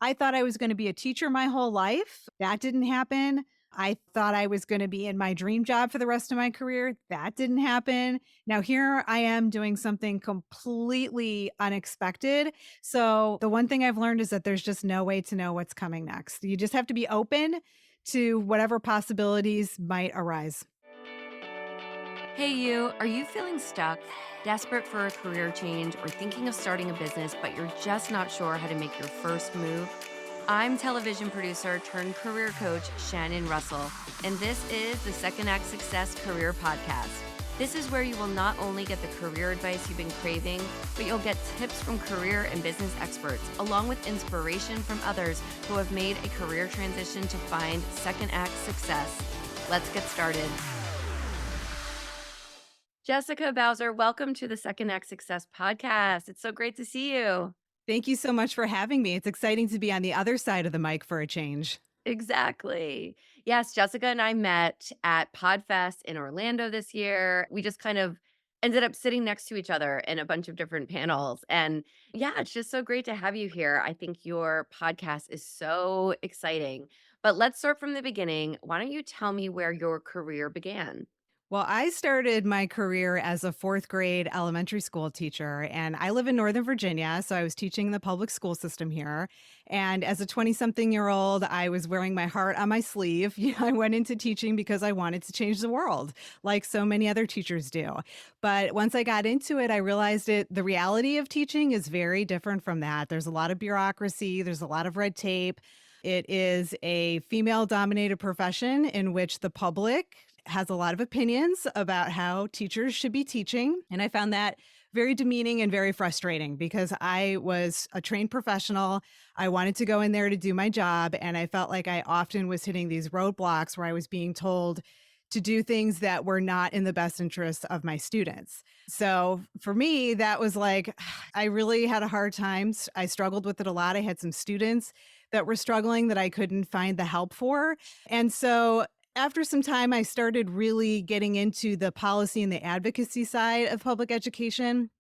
I thought I was going to be a teacher my whole life. That didn't happen. I thought I was going to be in my dream job for the rest of my career. That didn't happen. Now, here I am doing something completely unexpected. So, the one thing I've learned is that there's just no way to know what's coming next. You just have to be open to whatever possibilities might arise. Hey, you, are you feeling stuck, desperate for a career change, or thinking of starting a business, but you're just not sure how to make your first move? I'm television producer turned career coach Shannon Russell, and this is the Second Act Success Career Podcast. This is where you will not only get the career advice you've been craving, but you'll get tips from career and business experts, along with inspiration from others who have made a career transition to find second act success. Let's get started. Jessica Bowser, welcome to the Second Act Success Podcast. It's so great to see you. Thank you so much for having me. It's exciting to be on the other side of the mic for a change. Exactly. Yes, Jessica and I met at PodFest in Orlando this year. We just kind of ended up sitting next to each other in a bunch of different panels. And yeah, it's just so great to have you here. I think your podcast is so exciting. But let's start from the beginning. Why don't you tell me where your career began? Well, I started my career as a fourth grade elementary school teacher, and I live in Northern Virginia. So I was teaching the public school system here. And as a 20 something year old, I was wearing my heart on my sleeve. I went into teaching because I wanted to change the world, like so many other teachers do. But once I got into it, I realized the reality of teaching is very different from that. There's a lot of bureaucracy, there's a lot of red tape. It is a female dominated profession in which the public has a lot of opinions about how teachers should be teaching. And I found that very demeaning and very frustrating because I was a trained professional. I wanted to go in there to do my job. And I felt like I often was hitting these roadblocks where I was being told to do things that were not in the best interest of my students. So for me, that was like, I really had a hard time. I struggled with it a lot. I had some students that were struggling that I couldn't find the help for. And so after some time, I started really getting into the policy and the advocacy side of public education.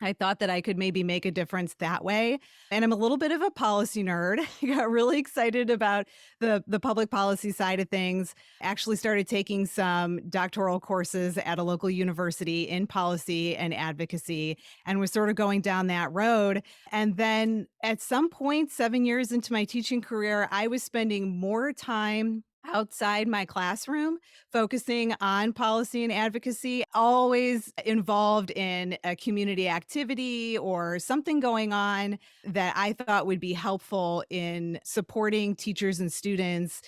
I thought that I could maybe make a difference that way. And I'm a little bit of a policy nerd. I got really excited about the public policy side of things. Actually started taking some doctoral courses at a local university in policy and advocacy and was sort of going down that road. And then at some point 7 years into my teaching career, I was spending more time outside my classroom focusing on policy and advocacy, always involved in a community activity or something going on that I thought would be helpful in supporting teachers and students'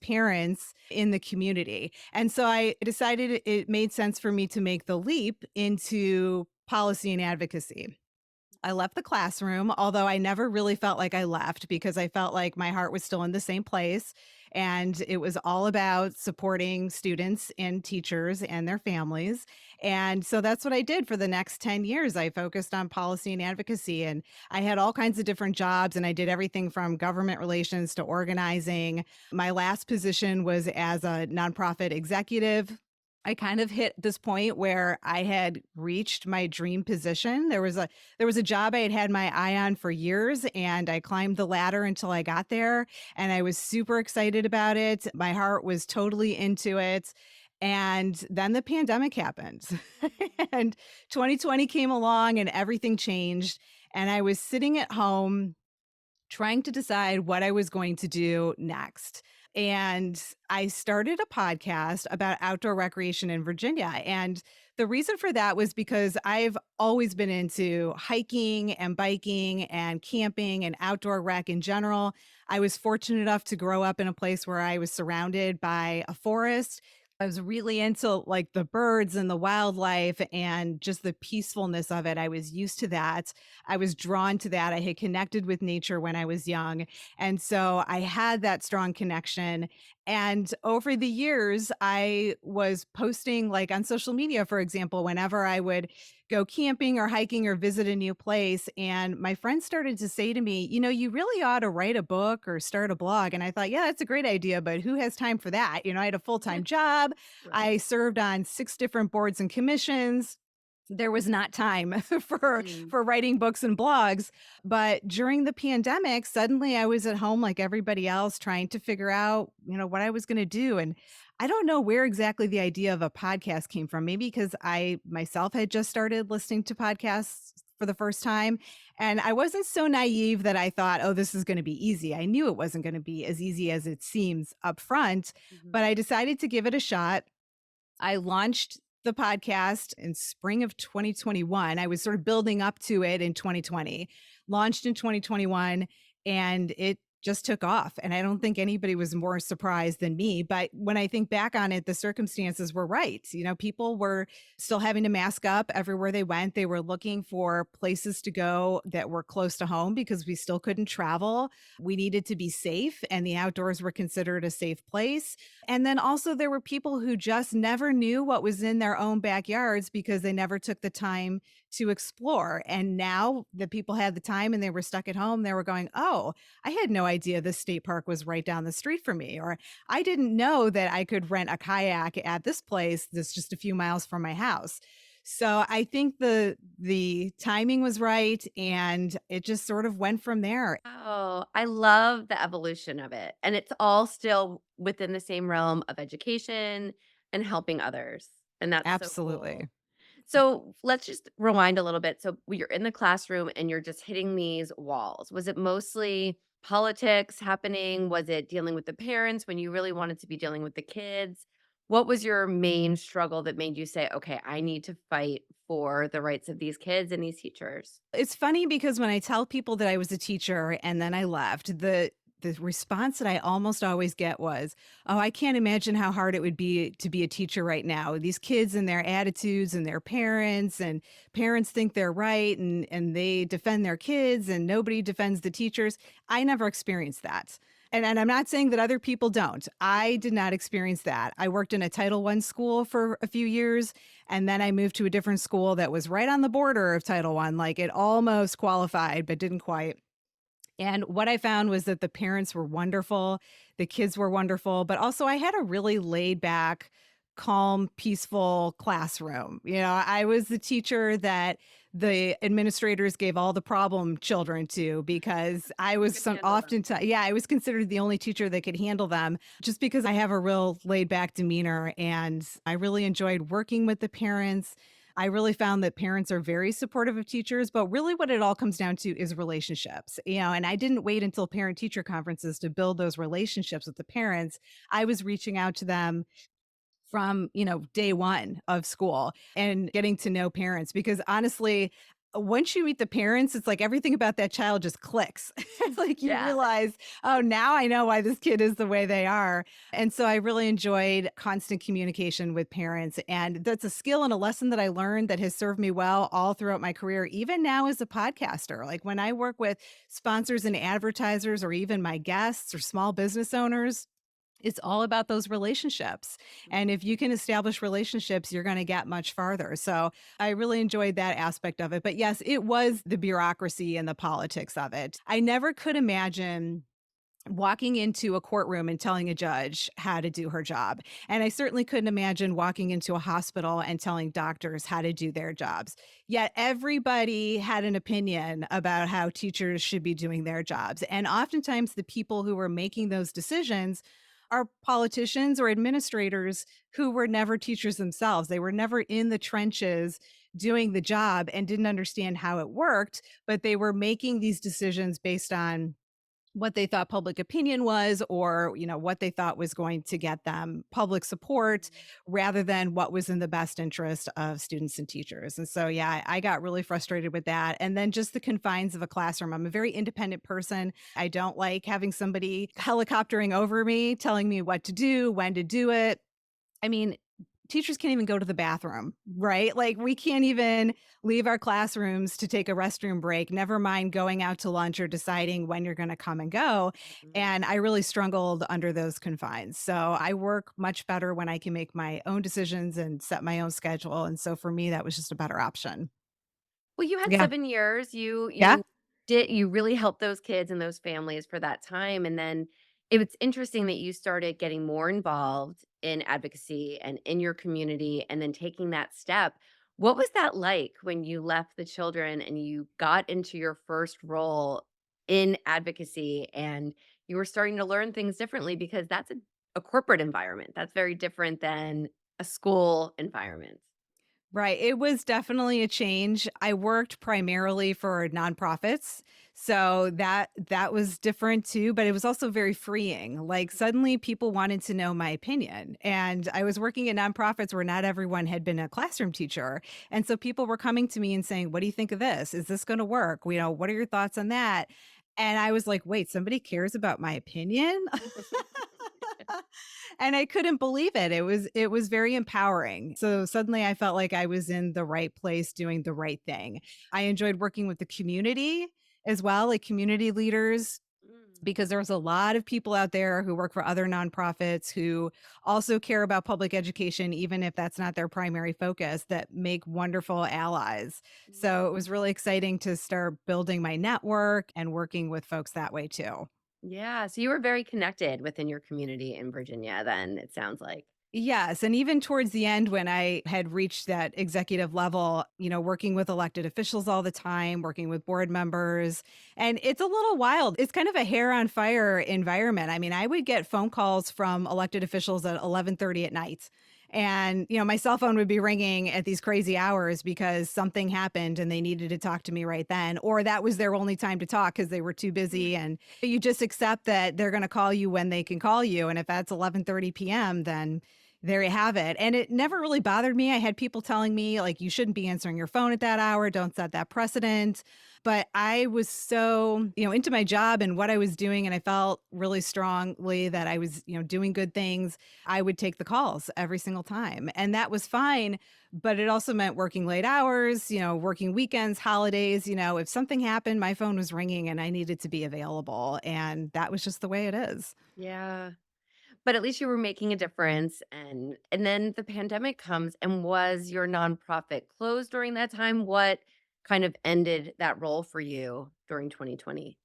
parents in the community. And so I decided it made sense for me to make the leap into policy and advocacy. I left the classroom, although I never really felt like I left because I felt like my heart was still in the same place. And it was all about supporting students and teachers and their families. And so that's what I did for the next 10 years. I focused on policy and advocacy, and I had all kinds of different jobs, and I did everything from government relations to organizing. My last position was as a nonprofit executive. I kind of hit this point where I had reached my dream position. There was a job I had had my eye on for years, and I climbed the ladder until I got there, and I was super excited about it. My heart was totally into it. And then the pandemic happened. And 2020 came along and everything changed, and I was sitting at home trying to decide what I was going to do next. And I started a podcast about outdoor recreation in Virginia. And the reason for that was because I've always been into hiking and biking and camping and outdoor rec in general. I was fortunate enough to grow up in a place where I was surrounded by a forest. I was really into like the birds and the wildlife and just the peacefulness of it. I was used to that. I was drawn to that. I had connected with nature when I was young. And so I had that strong connection. And over the years, I was posting like on social media, for example, whenever I would go camping or hiking or visit a new place. And my friends started to say to me, you really ought to write a book or start a blog. And I thought, yeah, that's a great idea, but who has time for that? I had a full time job. Right. I served on 6 different boards and commissions. there was not time for Mhm. writing books and blogs. But during the pandemic, suddenly I was at home like everybody else trying to figure out, what I was going to do. And I don't know where exactly the idea of a podcast came from. Maybe because I myself had just started listening to podcasts for the first time, and I wasn't so naive that I thought, oh, this is going to be easy. I knew it wasn't going to be as easy as it seems up front, but Mhm. I decided to give it a shot. I launched the podcast in spring of 2021. I was sort of building up to it in 2020, launched in 2021, and it just took off. And I don't think anybody was more surprised than me. But when I think back on it, the circumstances were right. People were still having to mask up everywhere they went. They were looking for places to go that were close to home because we still couldn't travel. We needed to be safe, and the outdoors were considered a safe place. And then also there were people who just never knew what was in their own backyards because they never took the time to explore. And now that people had the time and they were stuck at home, they were going, "Oh, I had no idea this state park was right down the street from me," or "I didn't know that I could rent a kayak at this place that's just a few miles from my house." So I think the timing was right, and it just sort of went from there. Oh, I love the evolution of it, and it's all still within the same realm of education and helping others, and that's so cool. Absolutely. So, let's just rewind a little bit. So, when you're in the classroom and you're just hitting these walls. Was it mostly politics happening? Was it dealing with the parents when you really wanted to be dealing with the kids? What was your main struggle that made you say, "Okay, I need to fight for the rights of these kids and these teachers?" It's funny because when I tell people that I was a teacher and then I left, the response that I almost always get was, "Oh, I can't imagine how hard it would be to be a teacher right now. These kids and their attitudes and their parents, and parents think they're right, and they defend their kids and nobody defends the teachers." I never experienced that. And I'm not saying that other people don't. I did not experience that. I worked in a Title I school for a few years, and then I moved to a different school that was right on the border of Title I. Like, it almost qualified, but didn't quite. And what I found was that the parents were wonderful, the kids were wonderful, but also I had a really laid back, calm, peaceful classroom. I was the teacher that the administrators gave all the problem children to because I You was could some handle them. often yeah, I was considered the only teacher that could handle them just because I have a real laid back demeanor, and I really enjoyed working with the parents. I really found that parents are very supportive of teachers, but really what it all comes down to is relationships. And I didn't wait until parent teacher conferences to build those relationships with the parents. I was reaching out to them from, day one of school and getting to know parents because honestly, once you meet the parents, it's like everything about that child just clicks. It's like you Yeah. realize, oh, now I know why this kid is the way they are. And so I really enjoyed constant communication with parents. And that's a skill and a lesson that I learned that has served me well all throughout my career, even now as a podcaster. Like when I work with sponsors and advertisers, or even my guests or small business owners, it's all about those relationships. And if you can establish relationships, you're going to get much farther. So I really enjoyed that aspect of it. But yes, it was the bureaucracy and the politics of it. I never could imagine walking into a courtroom and telling a judge how to do her job. And I certainly couldn't imagine walking into a hospital and telling doctors how to do their jobs. Yet everybody had an opinion about how teachers should be doing their jobs. And oftentimes, the people who were making those decisions are politicians or administrators who were never teachers themselves. They were never in the trenches doing the job and didn't understand how it worked, but they were making these decisions based on what they thought public opinion was, or what they thought was going to get them public support, rather than what was in the best interest of students and teachers. And so yeah, I got really frustrated with that. And then just the confines of a classroom. I'm a very independent person. I don't like having somebody helicoptering over me telling me what to do, when to do it. I mean, teachers can't even go to the bathroom, right? Like, we can't even leave our classrooms to take a restroom break, never mind going out to lunch or deciding when you're going to come and go. Mhm. And I really struggled under those confines. So I work much better when I can make my own decisions and set my own schedule. And so for me, that was just a better option. Well, you had Yeah. 7 years. You Yeah. you did you really helped those kids and those families for that time, and then it was interesting that you started getting more involved in advocacy and in your community and then taking that step. What was that like when you left the children and you got into your first role in advocacy and you were starting to learn things differently because that's a corporate environment. That's very different than a school environment. Right. It was definitely a change. I worked primarily for nonprofits. So that was different too, but it was also very freeing. Like suddenly people wanted to know my opinion. And I was working at nonprofits where not everyone had been a classroom teacher. And so people were coming to me and saying, "What do you think of this? Is this going to work? What are your thoughts on that?" And I was like, "Wait, somebody cares about my opinion?" And I couldn't believe it. It was very empowering. So suddenly I felt like I was in the right place doing the right thing. I enjoyed working with the community as well, like community leaders, Mm. because there's a lot of people out there who work for other nonprofits who also care about public education, even if that's not their primary focus, that make wonderful allies. Mm. So it was really exciting to start building my network and working with folks that way too. Yeah, so you were very connected within your community in Virginia then, it sounds like. Yes, and even towards the end when I had reached that executive level, working with elected officials all the time, working with board members, and it's a little wild. It's kind of a hair on fire environment. I mean, I would get phone calls from elected officials at 11:30 at night. And, my cell phone would be ringing at these crazy hours because something happened and they needed to talk to me right then, or that was their only time to talk because they were too busy. And you just accept that they're going to call you when they can call you. And if that's 11:30 p.m., then there you have it. And it never really bothered me. I had people telling me, like, you shouldn't be answering your phone at that hour. Don't set that precedent. But I was so, into my job and what I was doing. And I felt really strongly that I was, doing good things. I would take the calls every single time. And that was fine. But it also meant working late hours, working weekends, holidays. If something happened, my phone was ringing and I needed to be available. And that was just the way it is. Yeah. But at least you were making a difference, and then the pandemic comes, and was your nonprofit closed during that time? What kind of ended that role for you during 2020?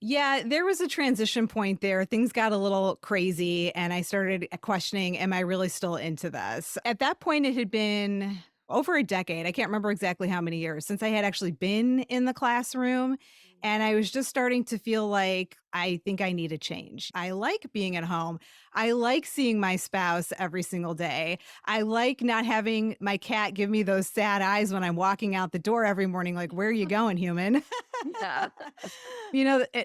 Yeah, there was a transition point there. Things got a little crazy, and I started questioning, am I really still into this? At that point, it had been over a decade. I can't remember exactly how many years since I had actually been in the classroom. And I was just starting to feel like I think I need a change. I like being at home. I like seeing my spouse every single day. I like not having my cat give me those sad eyes when I'm walking out the door every morning, like, where are you going, human? Yeah.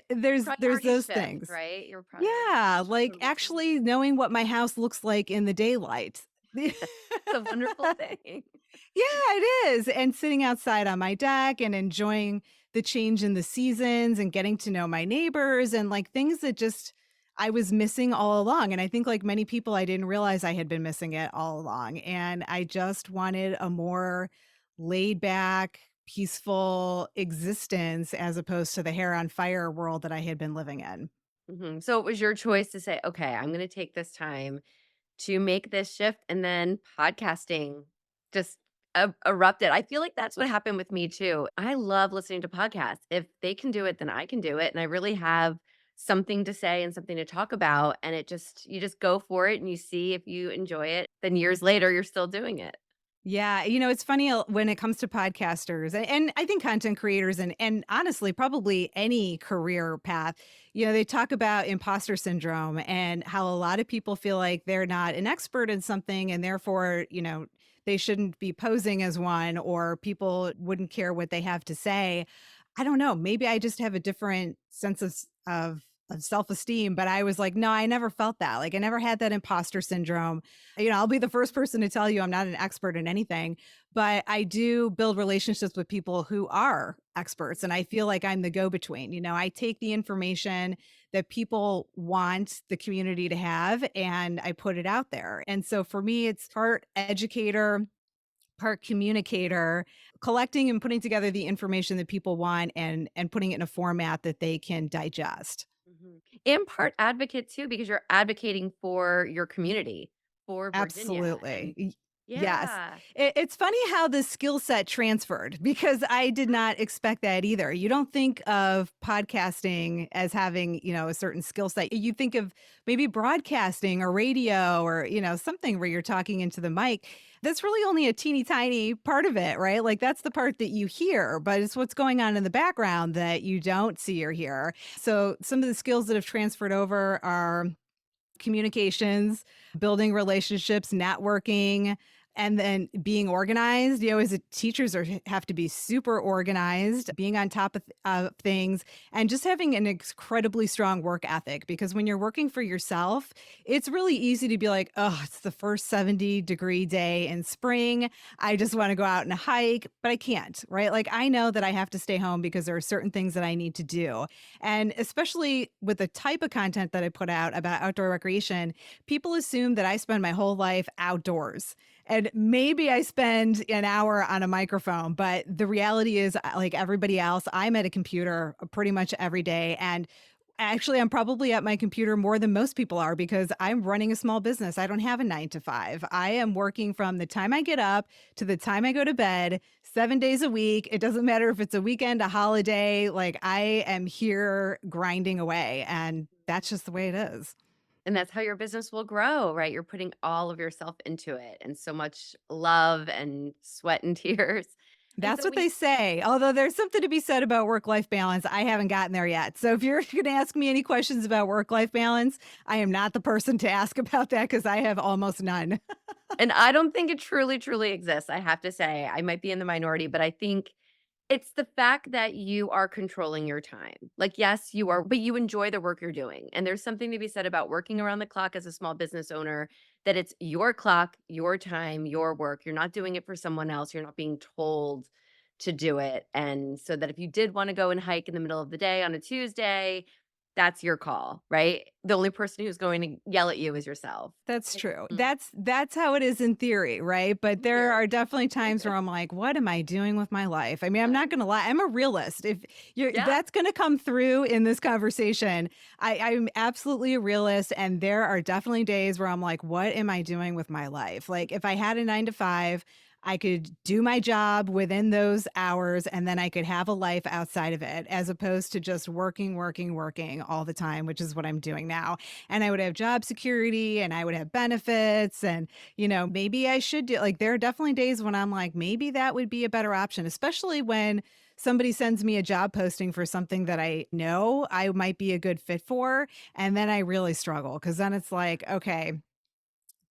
There's Priorities those shift, things. right? Your priorities Yeah, shift like over time. actually knowing what my house looks like in the daylight. It's a wonderful thing. Yeah, it is, and sitting outside on my deck and enjoying the change in the seasons and getting to know my neighbors and, like, things that just I was missing all along, and I think like many people, I didn't realize I had been missing it all along, and I just wanted a more laid back, peaceful existence as opposed to the hair on fire world that I had been living in. Mhm. So it was your choice to say, "Okay, I'm gonna take this time to make this shift," and then podcasting just erupted. I feel like that's what happened with me too. I love listening to podcasts. If they can do it, then I can do it, and I really have something to say and something to talk about, and you just go for it and you see if you enjoy it. Then years later, you're still doing it. Yeah, it's funny when it comes to podcasters and I think content creators and honestly probably any career path, they talk about imposter syndrome and how a lot of people feel like they're not an expert in something and therefore, they shouldn't be posing as one or people wouldn't care what they have to say. I don't know, maybe I just have a different sense of self-esteem, but I was like, "No, I never felt that." Like I never had that imposter syndrome. I'll be the first person to tell you I'm not an expert in anything, but I do build relationships with people who are experts and I feel like I'm the go-between. I take the information that people want the community to have and I put it out there. And so for me it's part educator, part communicator, collecting and putting together the information that people want and putting it in a format that they can digest. Mhm. And part advocate too, because you're advocating for your community, for Virginia, and Absolutely. Yes. Yeah. It's funny how the skill set transferred because I did not expect that either. You don't think of podcasting as having, a certain skill set. You think of maybe broadcasting or radio or, something where you're talking into the mic. That's really only a teeny tiny part of it, right? Like that's the part that you hear, but it's what's going on in the background that you don't see or hear. So some of the skills that have transferred over are communications, building relationships, networking, and then being organized. As a teachers are have to be super organized, being on top of things, and just having an incredibly strong work ethic. Because when you're working for yourself, it's really easy to be like, oh, it's the first 70-degree day in spring. I just want to go out and hike, but I can't, right? Like I know that I have to stay home because there are certain things that I need to do. And especially with the type of content that I put out about outdoor recreation, people assume that I spend my whole life outdoors. And maybe I spend an hour on a microphone, but the reality is, like everybody else, I'm at a computer pretty much every day. And actually, I'm probably at my computer more than most people are because I'm running a small business. I don't have a 9 to 5. I am working from the time I get up to the time I go to bed, 7 days a week. It doesn't matter if it's a weekend, a holiday. Like I am here grinding away. And that's just the way it is. And that's how your business will grow, right? You're putting all of yourself into it and so much love and sweat and tears. And That's so what we they say. Although there's something to be said about work life balance. I haven't gotten there yet. So if you're going to ask me any questions about work life balance, I am not the person to ask about that because I have almost none. and I don't think it truly, truly exists, I have to say. I might be in the minority, but I think it's the fact that you are controlling your time. Like, yes, you are, but you enjoy the work you're doing. And there's something to be said about working around the clock as a small business owner, that it's your clock, your time, your work. You're not doing it for someone else. You're not being told to do it. And so that if you did want to go and hike in the middle of the day on a Tuesday, that's your call, right? The only person who's going to yell at you is yourself. That's true. Mm. That's how it is in theory, right? But In there are theory. definitely times where I'm like, what am I doing with my life? I mean, I'm not going to lie. I'm a realist. If you're Yeah. that's going to come through in this conversation. I'm absolutely a realist and there are definitely days where I'm like, what am I doing with my life? Like if I had a 9 to 5, I could do my job within those hours and then I could have a life outside of it as opposed to just working, working, working all the time, which is what I'm doing now. And I would have job security and I would have benefits. And, maybe I should do like, there are definitely days when I'm like, maybe that would be a better option, especially when somebody sends me a job posting for something that I know I might be a good fit for. And then I really struggle because then it's like, okay,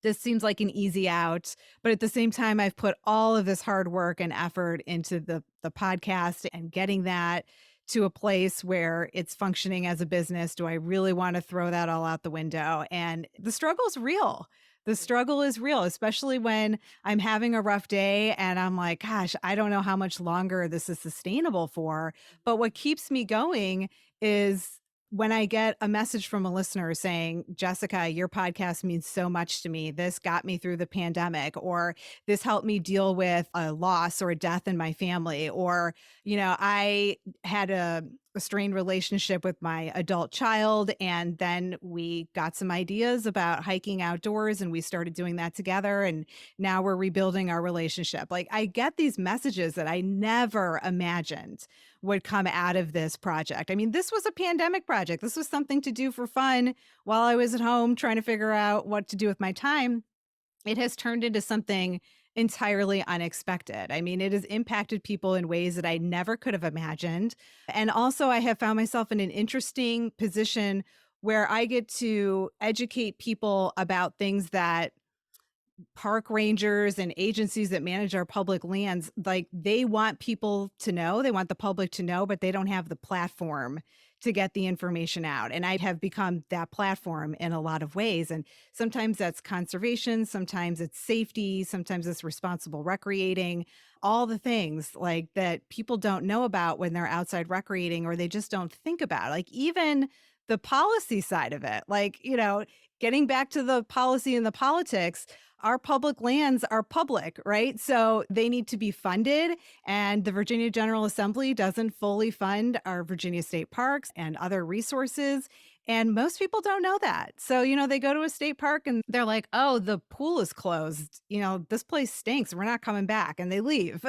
this seems like an easy out, but at the same time, I've put all of this hard work and effort into the podcast and getting that to a place where it's functioning as a business. Do I really want to throw that all out the window? And the struggle's real. The struggle is real, especially when I'm having a rough day and I'm like, gosh, I don't know how much longer this is sustainable for. But what keeps me going is when I get a message from a listener saying, Jessica, your podcast means so much to me. This got me through the pandemic, or this helped me deal with a loss or a death in my family, or, I had a strained relationship with my adult child. And then we got some ideas about hiking outdoors and we started doing that together. And now we're rebuilding our relationship. Like I get these messages that I never imagined would come out of this project. I mean, this was a pandemic project. This was something to do for fun while I was at home trying to figure out what to do with my time. It has turned into something entirely unexpected. I mean, it has impacted people in ways that I never could have imagined. And also, I have found myself in an interesting position where I get to educate people about things that park rangers and agencies that manage our public lands, like they want people to know, they want the public to know, but they don't have the platform to get the information out. And I have become that platform in a lot of ways. And sometimes that's conservation, sometimes it's safety, sometimes it's responsible recreating, all the things like that people don't know about when they're outside recreating or they just don't think about. Like even the policy side of it, like, getting back to the policy and the politics, our public lands are public, right? So they need to be funded. And the Virginia General Assembly doesn't fully fund our Virginia state parks and other resources. And most people don't know that. So, they go to a state park and they're like, oh, the pool is closed. This place stinks. We're not coming back. And they leave.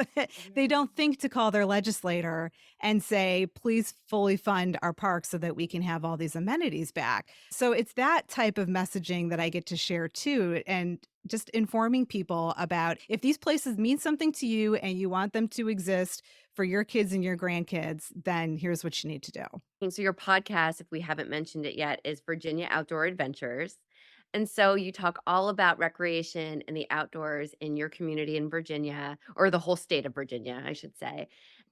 They Mhm. don't think to call their legislator and say, please fully fund our parks so that we can have all these amenities back. So it's that type of messaging that I get to share too. And just informing people about if these places mean something to you and you want them to exist for your kids and your grandkids, then here's what you need to do. And so your podcast, if we haven't mentioned it yet, is Virginia Outdoor Adventures. And so you talk all about recreation and the outdoors in your community in Virginia, or the whole state of Virginia, I should say.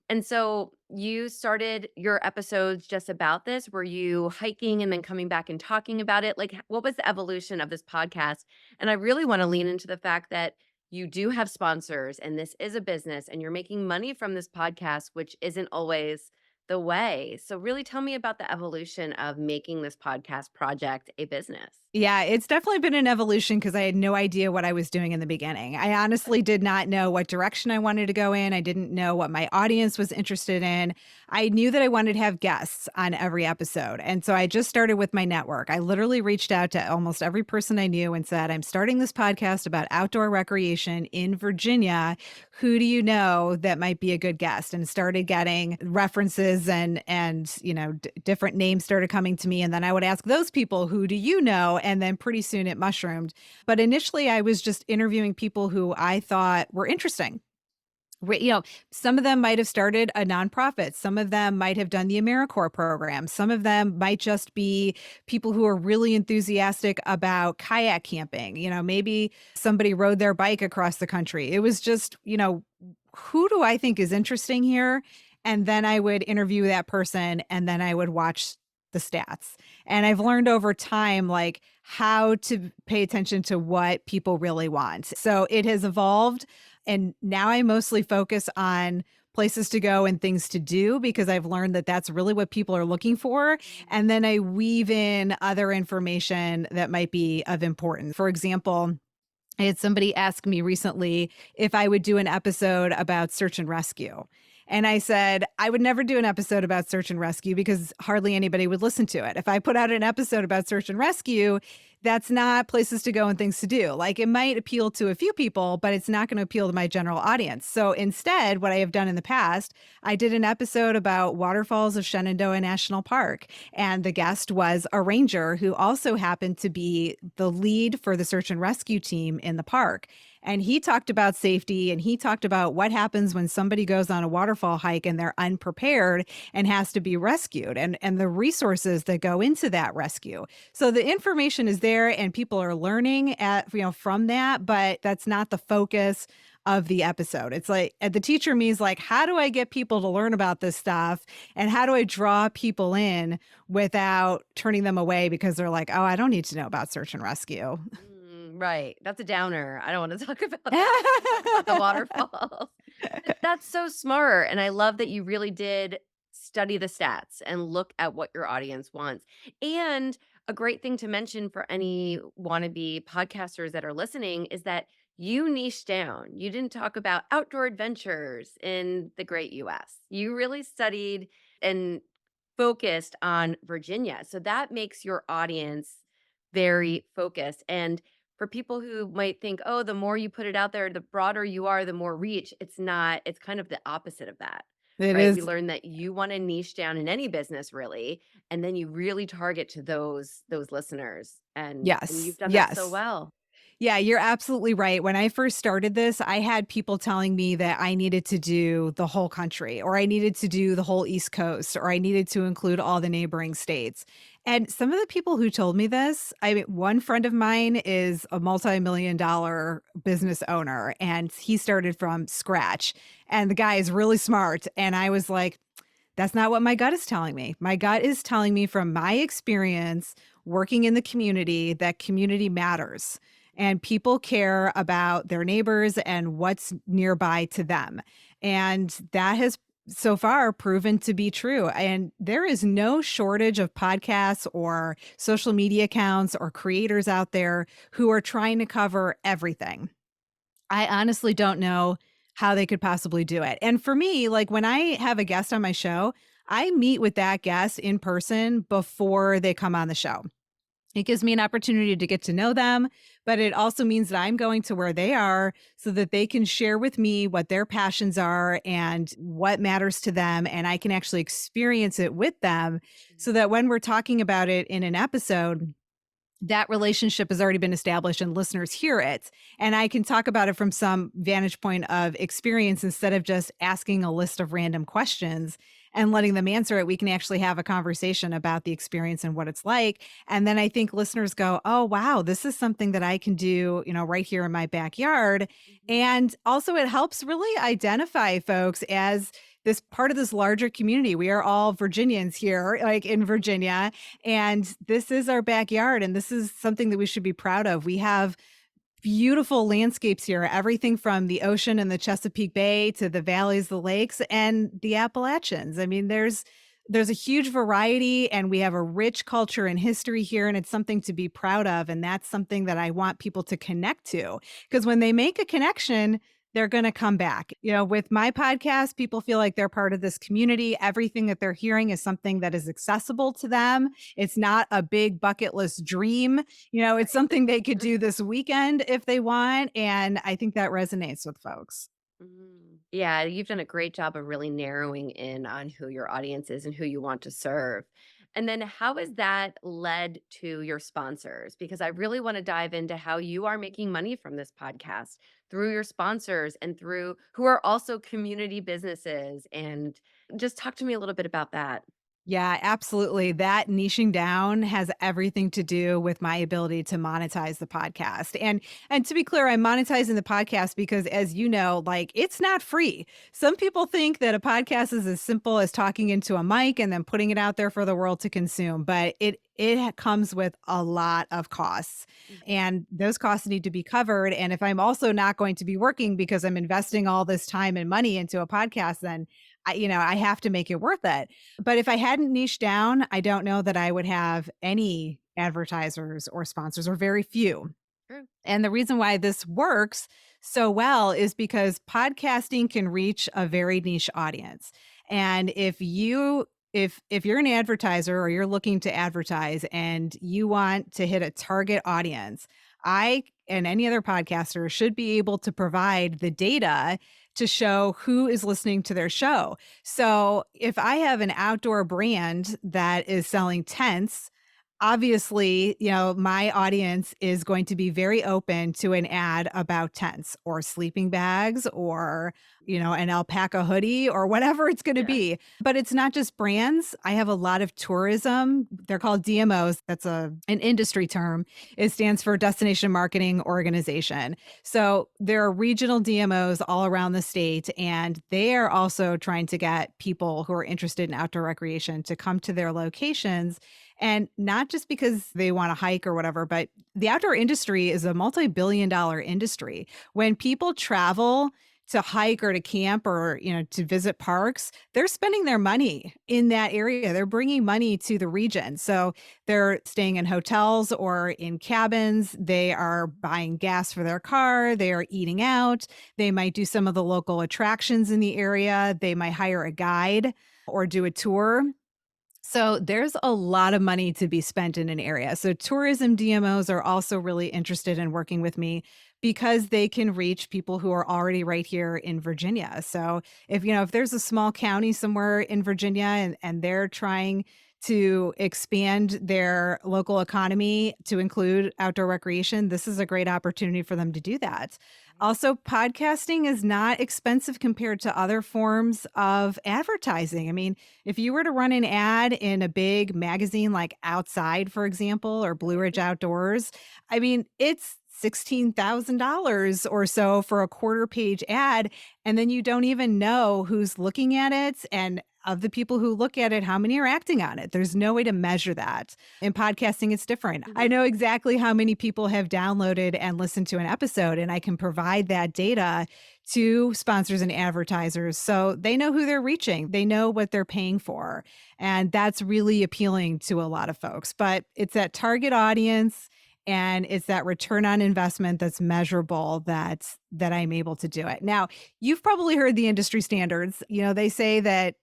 And so you started your episodes just about this. Were you hiking and then coming back and talking about it? Like, what was the evolution of this podcast? And I really want to lean into the fact that you do have sponsors and this is a business and you're making money from this podcast, which isn't always the way. So, really tell me about the evolution of making this podcast project a business. Yeah, it's definitely been an evolution because I had no idea what I was doing in the beginning. I honestly did not know what direction I wanted to go in. I didn't know what my audience was interested in. I knew that I wanted to have guests on every episode. And so I just started with my network. I literally reached out to almost every person I knew and said, I'm starting this podcast about outdoor recreation in Virginia. Who do you know that might be a good guest? And started getting references and different names started coming to me. And then I would ask those people, who do you know? And then pretty soon it mushroomed. But initially, I was just interviewing people who I thought were interesting. Some of them might have started a nonprofit. Some of them might have done the AmeriCorps program. Some of them might just be people who are really enthusiastic about kayak camping. Maybe somebody rode their bike across the country. It was just, who do I think is interesting here? And then I would interview that person and then I would watch the stats. And I've learned over time, like, how to pay attention to what people really want. So it has evolved. And now I mostly focus on places to go and things to do because I've learned that that's really what people are looking for. And then I weave in other information that might be of importance. For example, I had somebody ask me recently if I would do an episode about search and rescue. And I said, I would never do an episode about search and rescue because hardly anybody would listen to it. If I put out an episode about search and rescue, that's not places to go and things to do. Like, it might appeal to a few people, but it's not going to appeal to my general audience. So instead, what I have done in the past, I did an episode about waterfalls of Shenandoah National Park. And the guest was a ranger who also happened to be the lead for the search and rescue team in the park. And he talked about safety and he talked about what happens when somebody goes on a waterfall hike and they're unprepared and has to be rescued and the resources that go into that rescue. So the information is there and people are learning from that, but that's not the focus of the episode. It's like the teacher means like, how do I get people to learn about this stuff and how do I draw people in without turning them away because they're like, oh, I don't need to know about search and rescue. Right. That's a downer. I don't want to talk about that. I wanna talk about the waterfalls. But that's so smart. And I love that you really did study the stats and look at what your audience wants. And a great thing to mention for any wannabe podcasters that are listening is that you niche down. You didn't talk about outdoor adventures in the great US. You really studied and focused on Virginia. So that makes your audience very focused. And for people who might think, oh, the more you put it out there, the broader you are, the more reach. It's not, it's kind of the opposite of that, It right? We is. learned that you want to niche down in any business really, and then you really target to those listeners. And Yes. you've done that so Yes. well. Yeah, you're absolutely right. When I first started this, I had people telling me that I needed to do the whole country, or I needed to do the whole East Coast, or I needed to include all the neighboring states. And some of the people who told me this, I mean, one friend of mine is a multi-million-dollar business owner, and he started from scratch. And the guy is really smart. And I was like, that's not what my gut is telling me. My gut is telling me from my experience working in the community that community matters and people care about their neighbors and what's nearby to them. And that has so far proven to be true. And there is no shortage of podcasts or social media accounts or creators out there who are trying to cover everything. I honestly don't know how they could possibly do it. And for me, like when I have a guest on my show, I meet with that guest in person before they come on the show. It gives me an opportunity to get to know them, but it also means that I'm going to where they are so that they can share with me what their passions are and what matters to them. And I can actually experience it with them so that when we're talking about it in an episode, that relationship has already been established and listeners hear it. And I can talk about it from some vantage point of experience instead of just asking a list of random questions and letting them answer it. We can actually have a conversation about the experience and what it's like. And then I think listeners go, oh, wow, this is something that I can do, right here in my backyard. Mhm. And also, it helps really identify folks as this part of this larger community. We are all Virginians here, like in Virginia, and this is our backyard, and this is something that we should be proud of. We have beautiful landscapes here, everything from the ocean and the Chesapeake Bay to the valleys, the lakes, and the Appalachians. I mean, there's a huge variety and we have a rich culture and history here and it's something to be proud of and that's something that I want people to connect to because when they make a connection they're going to come back. With my podcast, people feel like they're part of this community. Everything that they're hearing is something that is accessible to them. It's not a big bucket list dream. It's Right. something they could do this weekend if they want, and I think that resonates with folks. Yeah, you've done a great job of really narrowing in on who your audience is and who you want to serve. And then how has that led to your sponsors? Because I really want to dive into how you are making money from this podcast through your sponsors and through who are also community businesses. And just talk to me a little bit about that. Yeah, absolutely. That niching down has everything to do with my ability to monetize the podcast. And to be clear, I'm monetizing the podcast because as you know, like it's not free. Some people think that a podcast is as simple as talking into a mic and then putting it out there for the world to consume, but it comes with a lot of costs. Mhm. And those costs need to be covered. And if I'm also not going to be working because I'm investing all this time and money into a podcast, then I have to make it worth it. But if I hadn't niched down, I don't know that I would have any advertisers or sponsors or very few. True. And the reason why this works so well is because podcasting can reach a very niche audience. And if you're an advertiser or you're looking to advertise and you want to hit a target audience, I and any other podcaster should be able to provide the data to show who is listening to their show. So, if I have an outdoor brand that is selling tents, obviously, my audience is going to be very open to an ad about tents or sleeping bags or, an alpaca hoodie or whatever it's going to Yeah. be. But it's not just brands. I have a lot of tourism. They're called DMOs. That's an industry term. It stands for Destination Marketing Organization. So there are regional DMOs all around the state, and they are also trying to get people who are interested in outdoor recreation to come to their locations and not just because they want to hike or whatever, but the outdoor industry is a multi-billion-dollar industry. When people travel to hike or to camp or, to visit parks, they're spending their money in that area. They're bringing money to the region. So they're staying in hotels or in cabins. They are buying gas for their car. They are eating out. They might do some of the local attractions in the area. They might hire a guide or do a tour. So there's a lot of money to be spent in an area. So tourism DMOs are also really interested in working with me because they can reach people who are already right here in Virginia. So if there's a small county somewhere in Virginia and they're trying to expand their local economy to include outdoor recreation, this is a great opportunity for them to do that. Also, podcasting is not expensive compared to other forms of advertising. I mean, if you were to run an ad in a big magazine like Outside, for example, or Blue Ridge Outdoors, I mean, it's $16,000 or so for a quarter page ad. And then you don't even know who's looking at it. And of the people who look at it, how many are acting on it? There's no way to measure that. In podcasting, it's different. I Mhm. know exactly how many people have downloaded and listened to an episode, and I can provide that data to sponsors and advertisers so they know who they're reaching. They know what they're paying for. And that's really appealing to a lot of folks. But it's that target audience and it's that return on investment that's measurable that I'm able to do it. Now, you've probably heard the industry standards. They say that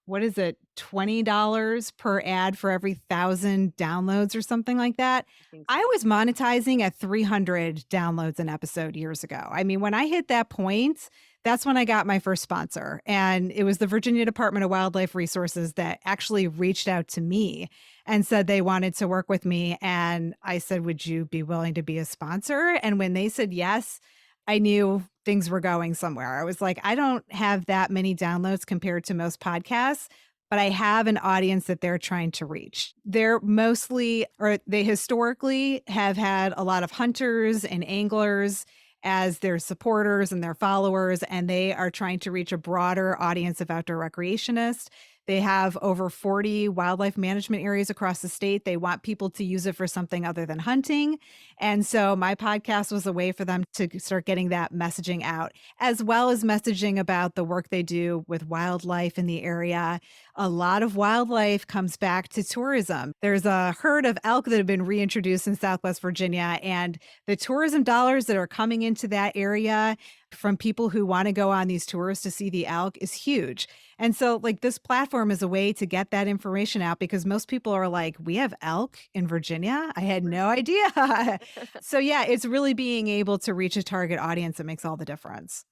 what is it, $20 per ad for every 1,000 downloads or something like that. I think I so. was monetizing at 300 downloads an episode years ago. I mean, when I hit that point, that's when I got my first sponsor. And it was the Virginia Department of Wildlife Resources that actually reached out to me and said they wanted to work with me. And I said, would you be willing to be a sponsor? And when they said yes, I knew things were going somewhere. I was like, I don't have that many downloads compared to most podcasts, but I have an audience that they're trying to reach. They're mostly, or they historically have had a lot of hunters and anglers as their supporters and their followers, and they are trying to reach a broader audience of outdoor recreationists. They have over 40 wildlife management areas across the state. They want people to use it for something other than hunting. And so my podcast was a way for them to start getting that messaging out, as well as messaging about the work they do with wildlife in the area. A lot of wildlife comes back to tourism. There's a herd of elk that have been reintroduced in Southwest Virginia, and the tourism dollars that are coming into that area from people who want to go on these tours to see the elk is huge. And so, like, this platform is a way to get that information out because most people are like, we have elk in Virginia. I had no idea. So, yeah, it's really being able to reach a target audience that makes all the difference.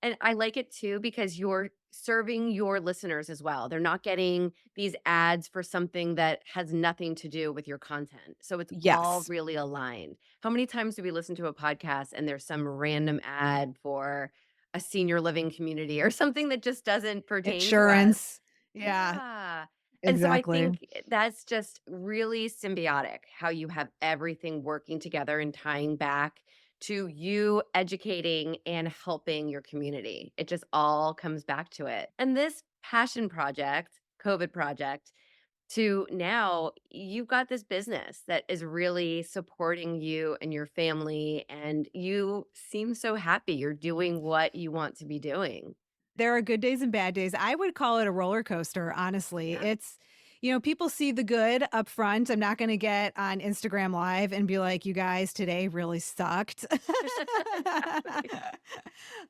And I like it too because you're serving your listeners as well. They're not getting these ads for something that has nothing to do with your content. So it's all Yes, really aligned. How many times do we listen to a podcast and there's some random ad for a senior living community or something that just doesn't pertain to us? insurance. Yeah, Yeah. And so I exactly. think that's just really symbiotic how you have everything working together and tying back to you educating and helping your community. It just all comes back to it. And this passion project, COVID project, to now you've got this business that is really supporting you and your family, and you seem so happy you're doing what you want to be doing. There are good days and bad days. I would call it a roller coaster, honestly. Yeah. People see the good up front. I'm not going to get on Instagram Live and be like, you guys, today really sucked.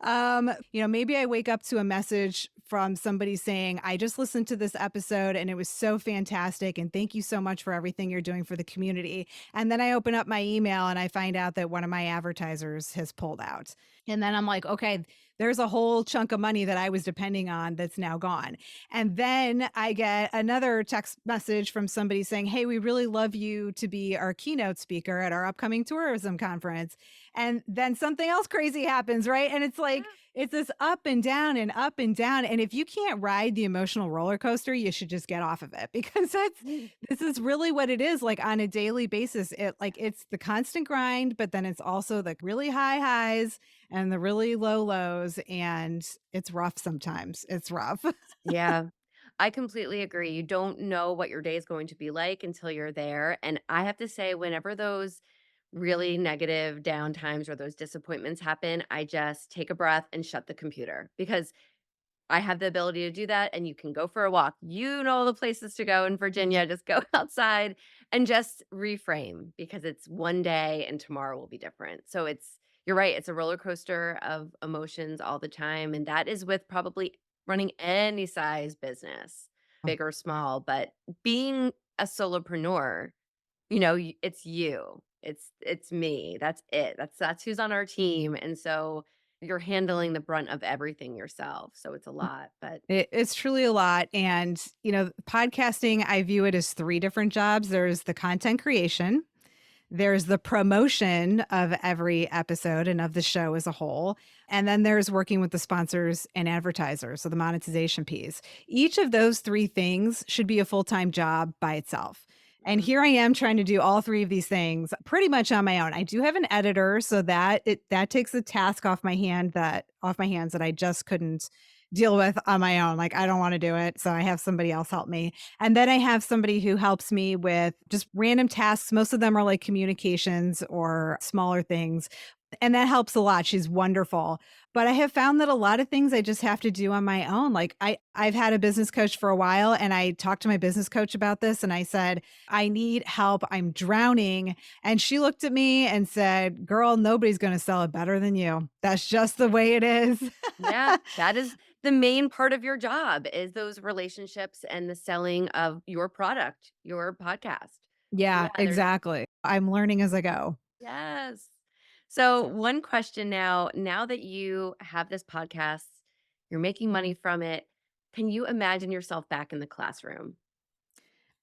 Exactly. Maybe I wake up to a message from somebody saying, I just listened to this episode and it was so fantastic. And thank you so much for everything you're doing for the community. And then I open up my email and I find out that one of my advertisers has pulled out. And then I'm like, okay, there's a whole chunk of money that I was depending on that's now gone. And then I get another text message from somebody saying, hey, we really love you to be our keynote speaker at our upcoming tourism conference. And then something else crazy happens, right? And it's like, Yeah. it's this up and down and up and down. And if you can't ride the emotional roller coaster, you should just get off of it because this is really what it is like on a daily basis. It's the constant grind, but then it's also the really high highs and the really low lows. And it's rough sometimes. It's rough. Yeah, I completely agree. You don't know what your day is going to be like until you're there. And I have to say, whenever those really negative down times or those disappointments happen, I just take a breath and shut the computer because I have the ability to do that, and you can go for a walk. You know the places to go in Virginia. Just go outside and just reframe because it's one day and tomorrow will be different. So you're right. It's a roller coaster of emotions all the time. And that is with probably running any size business, big or small. But being a solopreneur, it's you. It's me. That's it. That's who's on our team. And so you're handling the brunt of everything yourself. So it's a lot, but It's truly a lot. And, podcasting, I view it as three different jobs. There's the content creation, there's the promotion of every episode and of the show as a whole. And then there's working with the sponsors and advertisers, so the monetization piece. Each of those three things should be a full time job by itself. And mhm, here I am trying to do all three of these things pretty much on my own. I do have an editor, so that takes the task off my hands that I just couldn't deal with on my own. Like, I don't want to do it. So I have somebody else help me. And then I have somebody who helps me with just random tasks. Most of them are like communications or smaller things. And that helps a lot. She's wonderful. But I have found that a lot of things I just have to do on my own. Like I've had a business coach for a while and I talked to my business coach about this and I said, "I need help. I'm drowning." And she looked at me and said, "Girl, nobody's going to sell it better than you. That's just the way it is." Yeah, that is the main part of your job is those relationships and the selling of your product, your podcast. Yeah, Yeah, there's exactly. I'm learning as I go. yes. So, one question now that you have this podcast, you're making money from it, can you imagine yourself back in the classroom?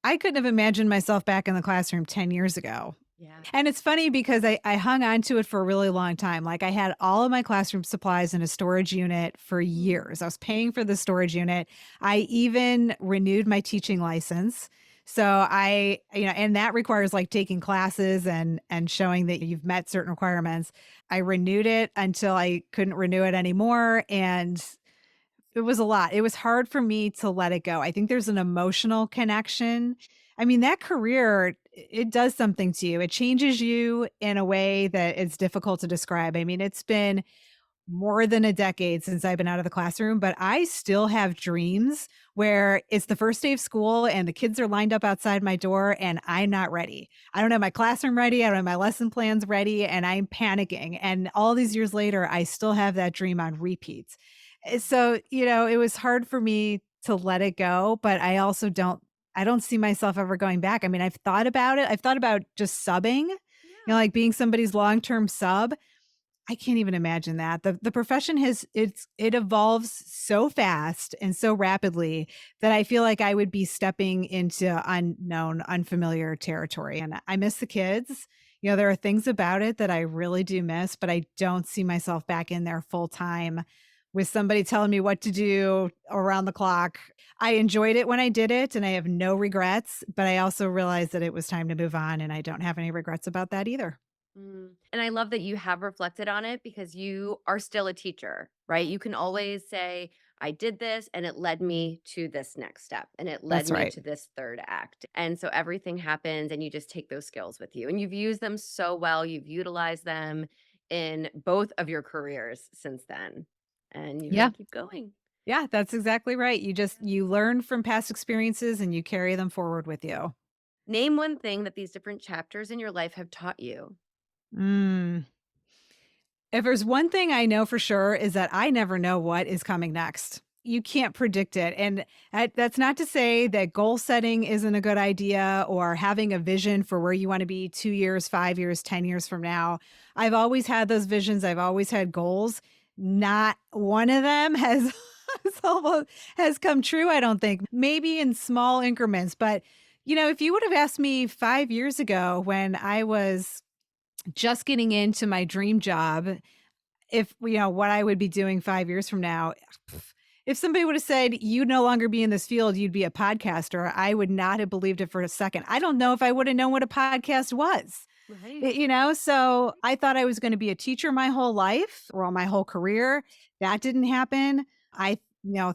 I couldn't have imagined myself back in the classroom 10 years ago. Yeah. And it's funny because I hung on to it for a really long time. Like I had all of my classroom supplies in a storage unit for Mm. years. I was paying for the storage unit. I even renewed my teaching license. So and that requires like taking classes and showing that you've met certain requirements. I renewed it until I couldn't renew it anymore and it was a lot. It was hard for me to let it go. I think there's an emotional connection. I mean, that career, it does something to you. It changes you in a way that it's difficult to describe. I mean, it's been more than a decade since I've been out of the classroom, but I still have dreams where it's the first day of school and the kids are lined up outside my door and I'm not ready. I don't have my classroom ready. I don't have my lesson plans ready and I'm panicking. And all these years later, I still have that dream on repeat. So, it was hard for me to let it go, but I don't see myself ever going back. I mean, I've thought about it. I've thought about just subbing, Yeah. like being somebody's long-term sub. I can't even imagine that. The profession it evolves so fast and so rapidly that I feel like I would be stepping into unknown, unfamiliar territory, and I miss the kids. There are things about it that I really do miss, but I don't see myself back in there full time with somebody telling me what to do around the clock. I enjoyed it when I did it, and I have no regrets, but I also realized that it was time to move on, and I don't have any regrets about that either. And I love that you have reflected on it because you are still a teacher, right? You can always say, I did this and it led me to this next step and it led That's me right. to this third act. And so everything happens and you just take those skills with you. And you've used them so well. You've utilized them in both of your careers since then. And you're going Yeah. to keep going. Yeah, that's exactly right. You learn from past experiences and you carry them forward with you. Name one thing that these different chapters in your life have taught you. Mm. If there's one thing I know for sure is that I never know what is coming next. You can't predict it. And that's not to say that goal setting isn't a good idea or having a vision for where you want to be 2 years, 5 years, 10 years from now. I've always had those visions. I've always had goals. Not one of them has has come true, I don't think. Maybe in small increments, but if you would have asked me 5 years ago when I was just getting into my dream job, if what I would be doing 5 years from now, pff, if somebody would have said, "You'd no longer be in this field, you'd be a podcaster," I would not have believed it for a second. I don't know if I would have known what a podcast was. Right. So I thought I was gonna be a teacher my whole life, or my whole career. That didn't happen. I,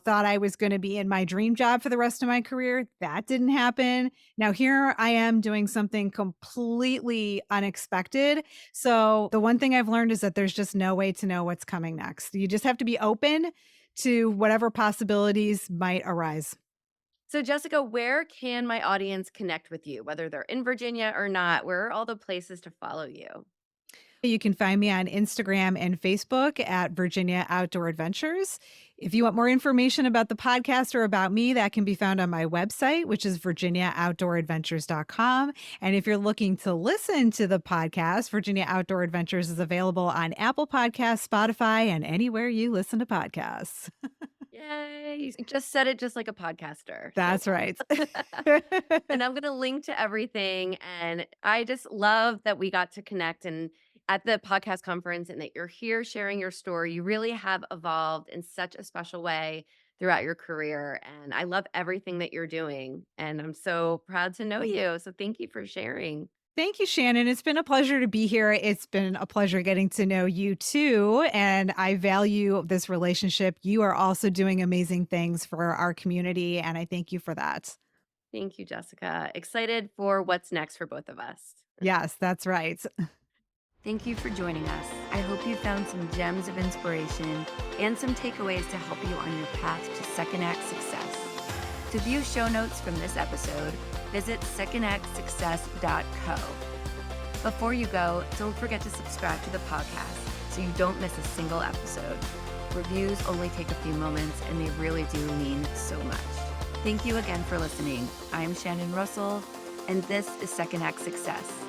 thought I was gonna be in my dream job for the rest of my career. That didn't happen. Now here I am doing something completely unexpected. So the one thing I've learned is that there's just no way to know what's coming next. You just have to be open to whatever possibilities might arise. So, Jessica, where can my audience connect with you, whether they're in Virginia or not? Where are all the places to follow you? You can find me on Instagram and Facebook at Virginia Outdoor Adventures. If you want more information about the podcast or about me, that can be found on my website, which is virginiaoutdooradventures.com. And if you're looking to listen to the podcast, Virginia Outdoor Adventures is available on Apple Podcasts, Spotify, and anywhere you listen to podcasts. Yay. You just said it just like a podcaster. So That's right. and I'm going to link to everything. And I just love that we got to connect and at the podcast conference and that you're here sharing your story. You really have evolved in such a special way throughout your career. And I love everything that you're doing. And I'm so proud to know you. So thank you for sharing. Thank you, Shannon. It's been a pleasure to be here. It's been a pleasure getting to know you too. And I value this relationship. You are also doing amazing things for our community. And I thank you for that. Thank you, Jessica. Excited for what's next for both of us. Yes, that's right. Thank you for joining us. I hope you found some gems of inspiration and some takeaways to help you on your path to second act success. To view show notes from this episode, visit secondactsuccess.co. Before you go, don't forget to subscribe to the podcast so you don't miss a single episode. Reviews only take a few moments and they really do mean so much. Thank you again for listening. I'm Shannon Russell, and this is Second Act Success.